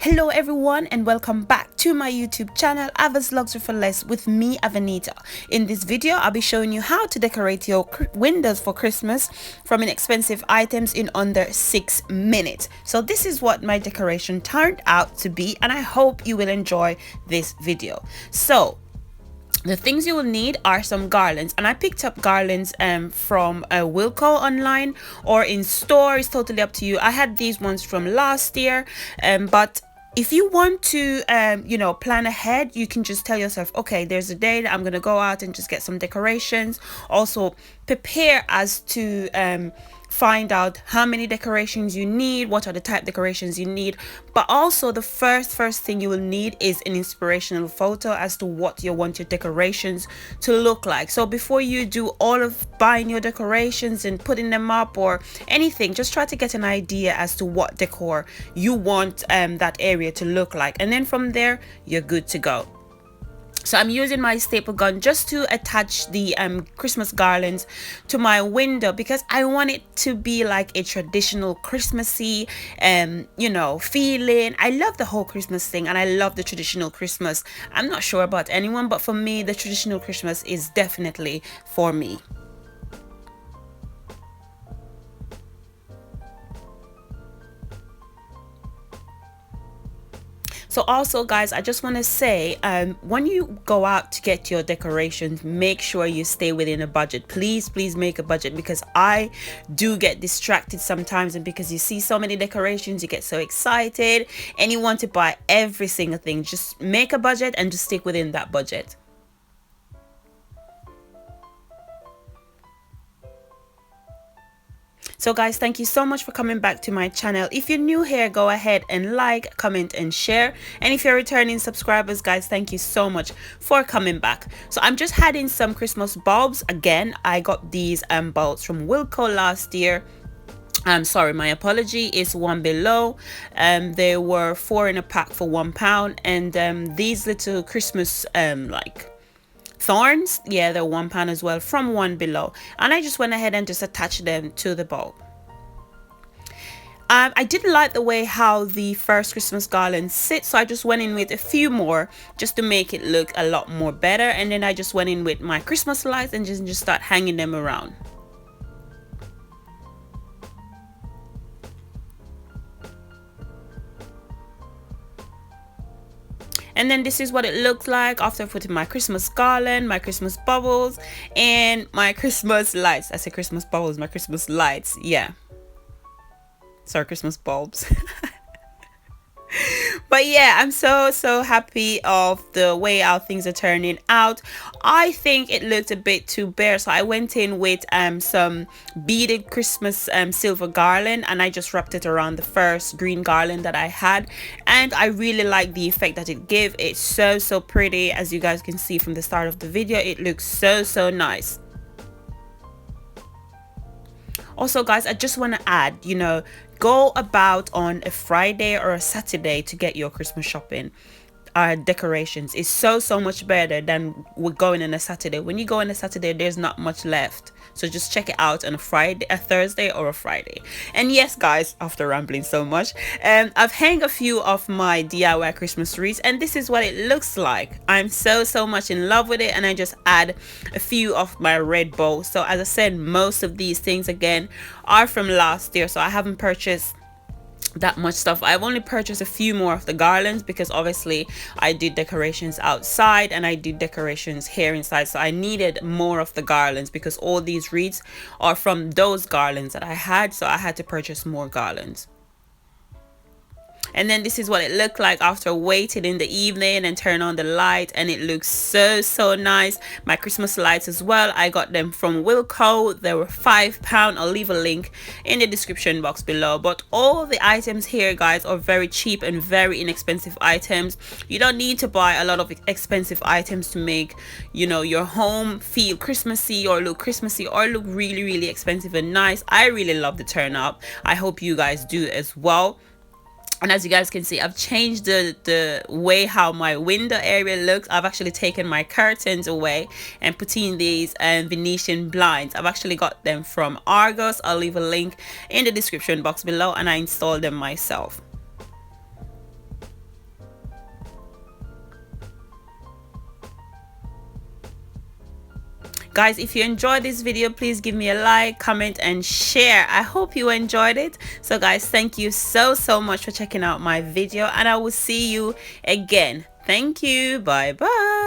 Hello everyone and welcome back to my YouTube channel Ava's Luxury for Less with me, Avanita. In this video I'll be showing you how to decorate your windows for Christmas from inexpensive items in under 6 minutes. So this is what my decoration turned out to be, and I hope you will enjoy this video. So the things you will need are some garlands, and I picked up garlands from Wilco online or in store. It's totally up to you. I had these ones from last year, but if you want to plan ahead, you can just tell yourself, okay, there's a day that I'm gonna go out and just get some decorations. Also prepare as to find out how many decorations you need, what are the type decorations you need, but also the first thing you will need is an inspirational photo as to what you want your decorations to look like. So before you do all of buying your decorations and putting them up or anything, just try to get an idea as to what decor you want that area to look like, and then from there you're good to go. So I'm using my staple gun just to attach the Christmas garlands to my window, because I want it to be like a traditional Christmassy feeling. I love the whole Christmas thing and I love the traditional Christmas. I'm not sure about anyone, but for me the traditional Christmas is definitely for me. So also guys, I just want to say, when you go out to get your decorations, make sure you stay within a budget. Please make a budget, because I do get distracted sometimes, and because you see so many decorations you get so excited and you want to buy every single thing. Just make a budget and just stick within that budget. So guys, thank you so much for coming back to my channel. If you're new here, go ahead and like, comment and share. And if you're returning subscribers, guys, thank you so much for coming back. So I'm just adding some Christmas bulbs. Again, I got these bulbs from Wilco last year. Sorry, my apology, it's One Below. There were 4 in a pack for £1, and these little Christmas like thorns, yeah, they're £1 as well from One Below, and I just went ahead and just attached them to the bulb. I didn't like the way how the first Christmas garland sits, so I just went in with a few more just to make it look a lot more better, and then I just went in with my Christmas lights and just start hanging them around. And then this is what it looks like after putting my Christmas garland, my Christmas bubbles, and my Christmas lights. I say Christmas bubbles, my Christmas lights. Yeah. Sorry, Christmas bulbs. But yeah, I'm so happy of the way how things are turning out. I think it looked a bit too bare, so I went in with some beaded Christmas silver garland, and I just wrapped it around the first green garland that I had, and I really like the effect that it gave. It's so pretty. As you guys can see from the start of the video, it looks so nice. Also guys, I just want to add, go about on a Friday or a Saturday to get your Christmas shopping decorations. Is so much better than we're going on a Saturday. When you go on a Saturday, there's not much left, so just check it out on a Friday, a Thursday or a Friday. And yes guys, after rambling so much, I've hung a few of my DIY Christmas wreaths, and this is what it looks like. I'm so much in love with it, and I just add a few of my red bows. So as I said, most of these things again are from last year, so I haven't purchased that much stuff. I've only purchased a few more of the garlands, because obviously I did decorations outside and I did decorations here inside, so I needed more of the garlands, because all these wreaths are from those garlands that I had, so I had to purchase more garlands. And then this is what it looked like after waiting in the evening and turn on the light, and it looks so nice. My Christmas lights as well, I got them from Wilco. They were £5. I'll leave a link in the description box below. But all the items here guys are very cheap and very inexpensive items. You don't need to buy a lot of expensive items to make your home feel Christmassy or look Christmassy or look really expensive and nice. I really love the turnout. I hope you guys do as well. And as you guys can see, I've changed the way how my window area looks. I've actually taken my curtains away and put in these Venetian blinds. I've actually got them from Argos. I'll leave a link in the description box below, and I installed them myself. Guys, if you enjoyed this video, please give me a like, comment, and share. I hope you enjoyed it. So guys, thank you so much for checking out my video, and I will see you again. Thank you. Bye bye.